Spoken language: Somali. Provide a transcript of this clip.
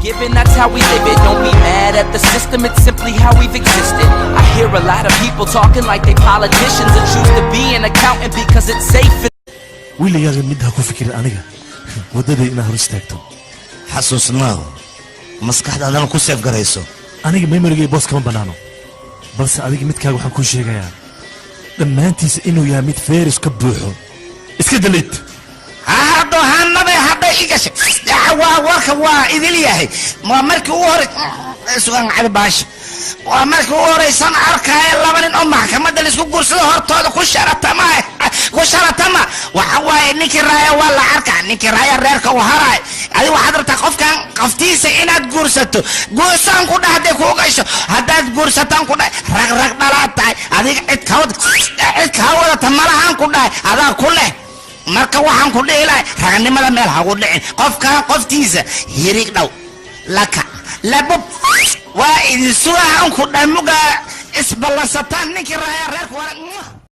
Given, that's how we live it. Don't be mad at the system, it's simply how we've existed. I hear a lot of people talking like they politicians and choose to be an accountant because it's safe. ويلي midha ku fikir aniga wadada ina hor istaagto xasuusnaa maskaxdaadana ku seef garayso aniga memory boss kama banaano balse adiga midkaaga waxaan ku sheegayaa dhammaantiisa inuu yahay mid feeris ka buuxo iska dalid hado hanaba hada igasha warka waa idil yahay ma markii uu hore sugan cabash waa markii uu horeysan arkay laba nin oo maxkamadda la isku guursado hortooda ku sharatama waxa waay ninkii raaya waa la arkaa ninkii raaya reerka uu haray adi waxaad rabtaa qofkan qaftiisa inaad guursato guursan ku dhahday ku gasho hadaad guursataan ku dhahay rag dhalaatay adiga cid ka wada tamalahan ku dhahay adaa ku leh marka waxaan ku dheelay raganimada meel ha ugu dhicin qoftiisa hirig dhaw laka labo waa idin sugaan ku dhamuga isballasataan ninkii raaya reerka